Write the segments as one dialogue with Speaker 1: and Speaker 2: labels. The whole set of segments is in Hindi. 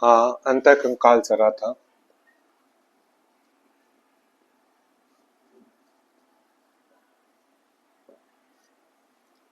Speaker 1: हाँ, अंतःकंकाल चला था।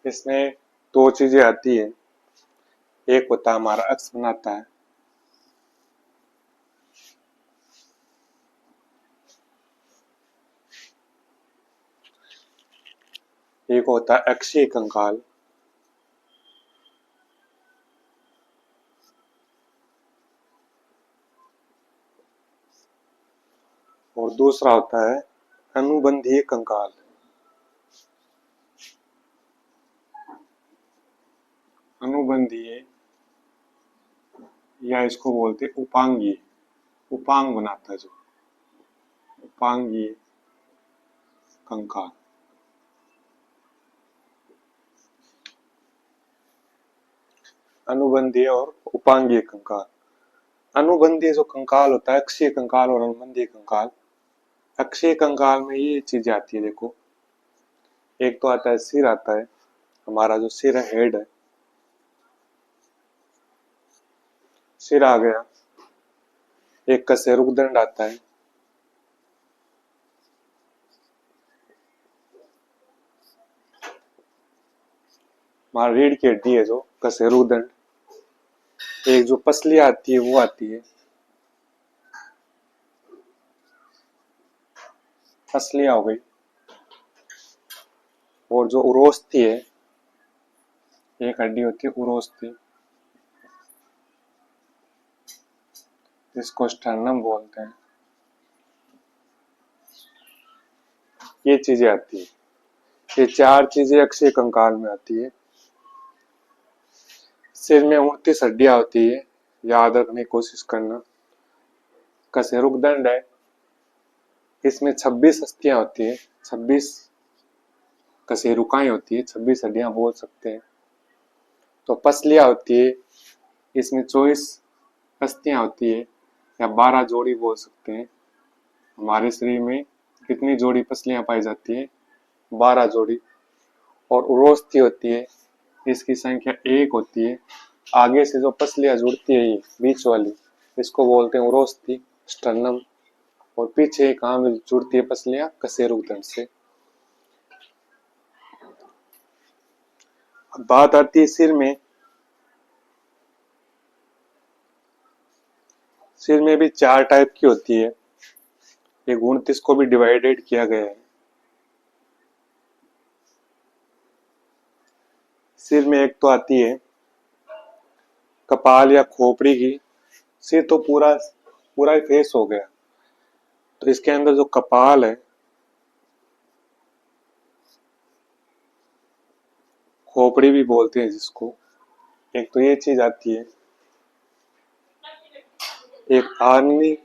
Speaker 1: इसमें दो चीजें आती है। एक होता है हमारा अक्ष बनाता है, एक होता है अक्षीय कंकाल, और दूसरा होता है अनुबंधीय कंकाल। अनुबंधीय या इसको बोलते हैं उपांगीय, उपांग बनाता है जो, उपांगीय कंकाल। अनुबंधीय और उपांगीय कंकाल। अनुबंधीय जो कंकाल होता है, अक्षीय कंकाल और अनुबंधीय कंकाल। अक्षीय कंकाल में ये चीजें आती है, देखो। एक तो आता है सिर, आता है हमारा जो सिर है, हेड है, सिर आ गया। एक कशेरुकदंड आता है, हमारा रीढ़ की हड्डी है जो कशेरुकदंड। एक जो पसली आती है वो आती है, पसलियां हो गई। और जो उरोस्थी है, एक हड्डी होती है उरोस्थी, जिसको स्टर्नम बोलते हैं। ये चीजें आती है। ये चार चीजें अक्षीय कंकाल में आती है। सिर में 29 हड्डियां होती है, याद रखने की कोशिश करना। कशेरुकदंड है, इसमें 26 अस्थियां होती है, 26 कशेरुकाएं होती है, 26 हड्डियां बोल सकते हैं। तो पसलियां होती है, इसमें 24 अस्थियां होती है, या 12 जोड़ी बोल सकते हैं। हमारे शरीर में कितनी जोड़ी पसलियां पाई जाती है? 12 जोड़ी। और उरोस्थी होती है, इसकी संख्या 1 होती है। आगे से जो पसलियां जुड़ती है, ये बीच वाली, इसको बोलते हैं उरोस्थी, स्टर्नम। और पीछे कहाँ में जुड़ती है पसलियां? कशेरुकदंड से। अब बात आती है सिर में। सिर में भी 4 टाइप की होती है। ये 29 को भी डिवाइडेड किया गया है। सिर में एक तो आती है कपाल या खोपड़ी की। सिर तो पूरा पूरा ही फेस हो गया, तो इसके अंदर जो कपाल है, खोपड़ी भी बोलते हैं जिसको, एक तो ये चीज आती है। एक आननी,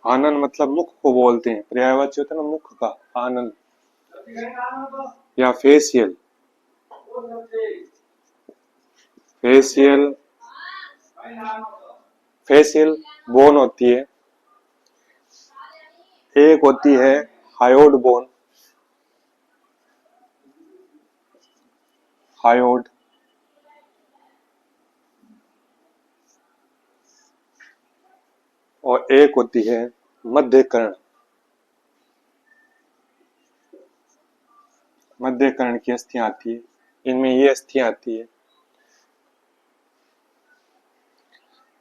Speaker 1: आनन मतलब मुख को बोलते हैं, पर्यायवाची होता है ना मुख का, आनन। या फेशियल, फेशियल, फेशियल बोन होती है। एक होती है हायोड बोन, हायोड। और एक होती है मध्य कर्ण, मध्य कर्ण की अस्थियां आती है। इनमें ये अस्थियां आती है।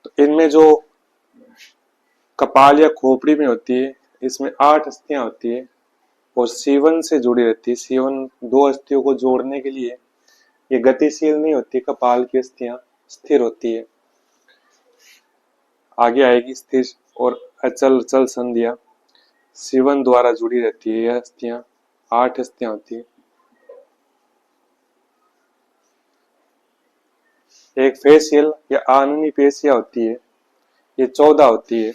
Speaker 1: तो इनमें जो कपाल या खोपड़ी में होती है, इसमें 8 अस्थियां होती है, और सीवन से जुड़ी रहती है। सीवन दो अस्थियों को जोड़ने के लिए, ये गतिशील नहीं होती। कपाल की अस्थियां स्थिर होती है। आगे आएगी स्थिर और अचल चल संधियां, सीवन द्वारा जुड़ी रहती है। यह अस्थियां 8 अस्थियां होती है। एक फेशियल या आननी पेशियां होती है, ये 14 होती है।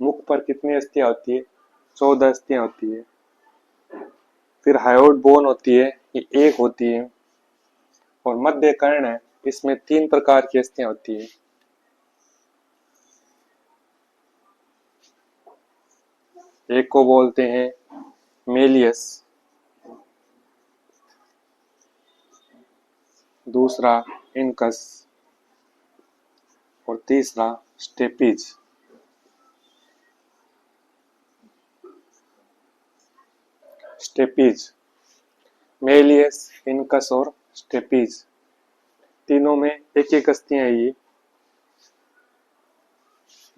Speaker 1: मुख पर कितनी अस्थियां होती है? 14 अस्थियां होती है। फिर हायोड बोन होती है, ये 1 होती है। और मध्य कर्ण है, इसमें 3 प्रकार की अस्थियां होती है। एक को बोलते हैं मेलियस, दूसरा इनकस और तीसरा स्टेपीज। स्टेपीज, मेलियस, इनकस और स्टेपीज, तीनों में एक एक अस्थियां हैं।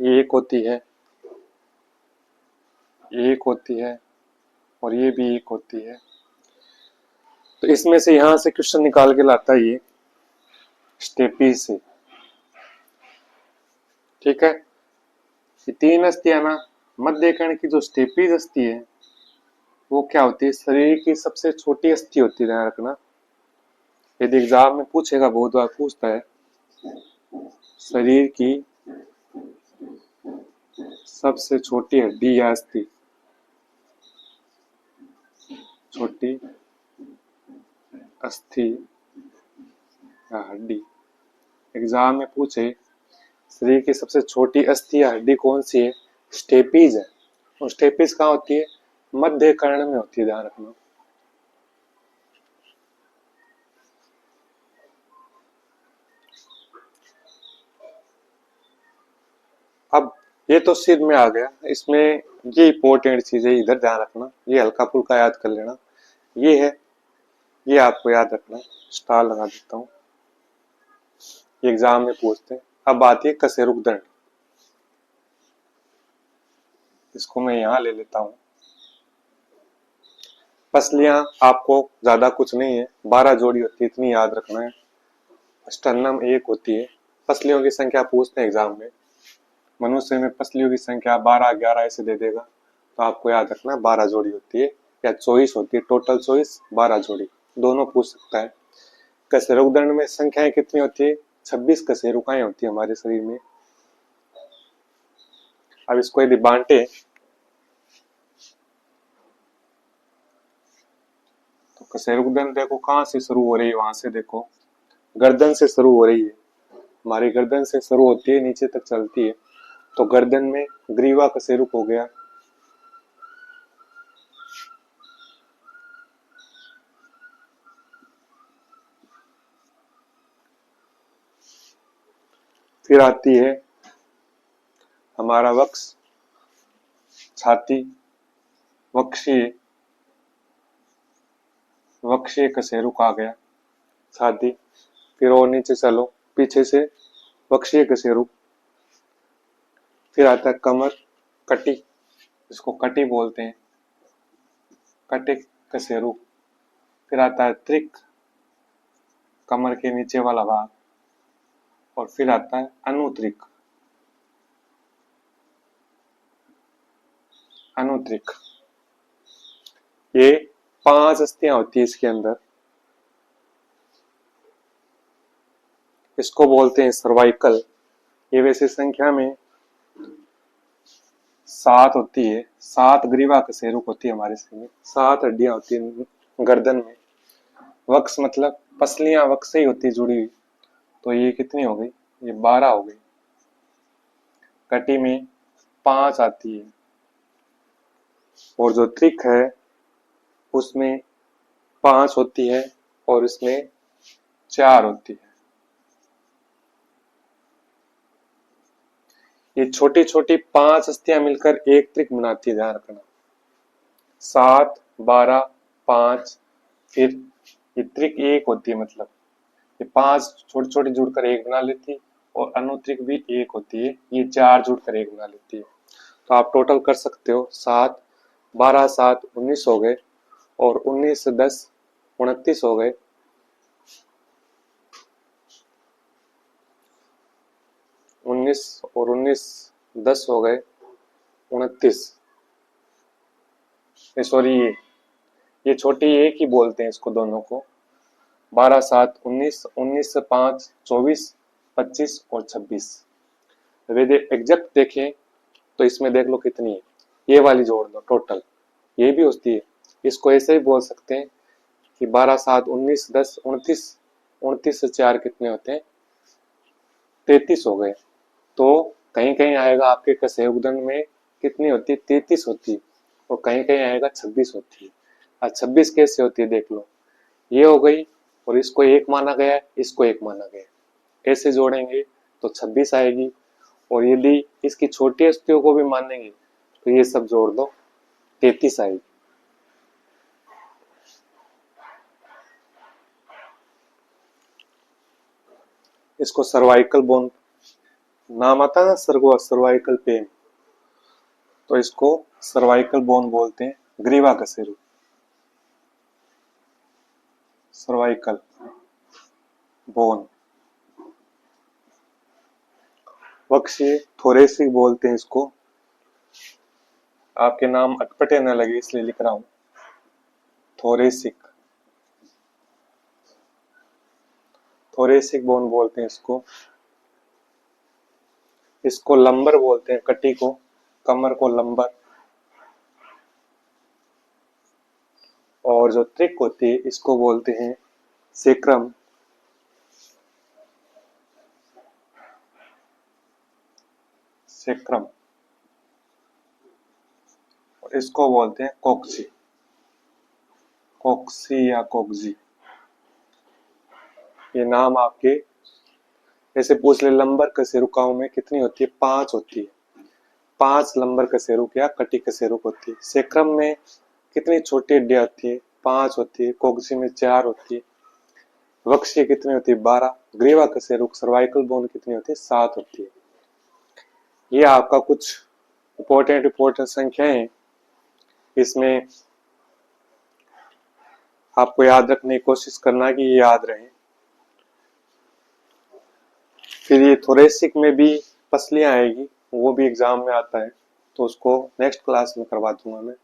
Speaker 1: ये एक होती है, ये एक होती है और ये भी एक होती है। तो इसमें से यहां से क्वेश्चन निकाल के लाता है ये स्टेपीज से। ठीक है, ये तीन अस्थियां ना, मध्य कर्ण की जो स्टेपीज अस्थि है वो क्या होती है, शरीर की सबसे छोटी अस्थि होती है, ध्यान रखना। यदि एग्जाम में पूछेगा, बहुत बार पूछता है, शरीर की सबसे छोटी हड्डी या अस्थि, छोटी अस्थि या हड्डी। एग्जाम में पूछे शरीर की सबसे छोटी अस्थि या हड्डी कौन सी है, स्टेपीज है। और स्टेपीज कहाँ होती है, मध्य कर्ण में होती है, ध्यान रखना। अब ये तो सिर में आ गया, इसमें ये इंपॉर्टेंट चीज है, इधर ध्यान रखना, ये हल्का फुल्का याद कर लेना। ये है, ये आपको याद रखना, स्टार लगा देता हूं, ये एग्जाम में पूछते हैं। अब आती है कशेरुक दंड, इसको मैं यहां ले लेता हूं। पसलियां आपको ज्यादा कुछ नहीं है, 12 जोड़ी होती है, इतनी याद रखना है। स्टर्नम एक होती है। पसलियों की संख्या पूछते हैं एग्जाम में, मनुष्य में पसलियों की संख्या 12, 11 ऐसे दे देगा, तो आपको याद रखना 12 जोड़ी होती है, या 24 होती है, टोटल 24, 12 जोड़ी, दोनों पूछ सकता है। कशेरुक दंड में संख्याएं कितनी होती है, 26 कशेरुकाएं होती है हमारे शरीर में। अब इसको यदि बांटे तो कशेरुक दंड देखो कहां से शुरू हो रही है, वहां से देखो, गर्दन से शुरू हो रही है, हमारी गर्दन से शुरू होती है, नीचे तक चलती है। तो गर्दन में ग्रीवा कशेरुक हो गया, फिर आती है हमारा वक्ष, छाती, वक्षीय, वक्षीय कशेरुक आ गया, छाती। फिर और नीचे चलो, पीछे से वक्षीय कशेरुक, फिर आता है कमर, कटी, इसको कटी बोलते हैं, कटिक कशेरुक। फिर आता है त्रिक, कमर के नीचे वाला भाग, और फिर आता है अनुत्रिक, अनुत्रिक। ये 5 अस्थियां होती है इसके अंदर, इसको बोलते हैं सर्वाइकल। ये वैसे संख्या में 7 होती है, 7 ग्रीवा कशेरुक होती है हमारे शरीर में, 7 हड्डियां होती है गर्दन में। वक्ष मतलब पसलियां वक्ष से ही होती है जुड़ी हुई, तो ये कितनी हो गई, ये 12 हो गई। कटी में 5 आती है, और जो त्रिक है उसमें 5 होती है और इसमें 4 होती है। ये छोटी छोटी 5 अस्थियां मिलकर एक त्रिक बनाती है, ध्यान रखना। 7, 12, 5, फिर ये त्रिक एक होती है, मतलब ये 5 छोटी छोटी जुड़कर एक बना लेती है, और अनुत्रिक भी एक होती है, ये 4 जुड़कर एक बना लेती है। तो आप टोटल कर सकते हो, 7, 12, 7, 19 हो गए, और 19 से 10, 29 हो गए। 19 और 19, 10 हो गए, 29। सॉरी, ये छोटी एक ही बोलते हैं इसको, दोनों को। 12, 7, 19, 19 से 5, 24, 25 और 26। यदि एग्जैक्ट देखें तो इसमें देख लो कितनी है, ये वाली जोड़ दो टोटल, ये भी होती है। इसको ऐसे ही बोल सकते हैं कि 12, 7, 19, 10, 29, 29 से 4 कितने होते हैं, 33 हो गए। तो कहीं कहीं आएगा आपके कशेरुक दंड में कितनी होती है, 33 होती है, और कहीं कहीं आएगा 26 होती है। 26 कैसे होती है देख लो, ये हो गई, और इसको एक माना गया है, इसको एक माना गया है। कैसे जोड़ेंगे? तो 26 आएगी, और यदि इसकी छोटी अस्थियों को भी मानेंगे तो ये सब जोड़ दो, 33 आएगी। इसको सर्वाइकल बोन नाम आता है ना, सर्वाइकल पेन, तो इसको सर्वाइकल बोन बोलते हैं, ग्रीवा कशेरु, सर्वाइकल बोन। वक्शीय थोरेसिक बोलते हैं इसको, आपके नाम अटपटे न लगे इसलिए लिख रहा हूं, थोरेसिक, थोरेसिक बोन बोलते हैं इसको। इसको लंबर बोलते हैं, कटी को, कमर को लंबर। और जो त्रिक होती है इसको बोलते हैं सेक्रम, सेक्रम। और इसको बोलते हैं कोक्सी, कोक्सी या कोक्जी। ये नाम आपके ऐसे पूछ ले, लंबर कशेरुकाओं में कितनी होती है? 5 होती है। 5 लंबर कशेरुक या कटी कशेरुक होती है। सेक्रम में कितनी छोटी हड्डियां होती है? 5 होती है। कोक्सी में 4 होती है। वक्शीय कितनी होती है? 12। ग्रीवा कशेरुक सर्वाइकल बोन कितनी होती है? 7 होती है। ये आपका कुछ इंपॉर्टेंट संख्याएं, इसमें आपको याद रखने की कोशिश करना कि ये याद रहे। फिर ये थोरेसिक में भी पसलियां आएगी, वो भी एग्जाम में आता है, तो उसको नेक्स्ट क्लास में करवा दूंगा मैं।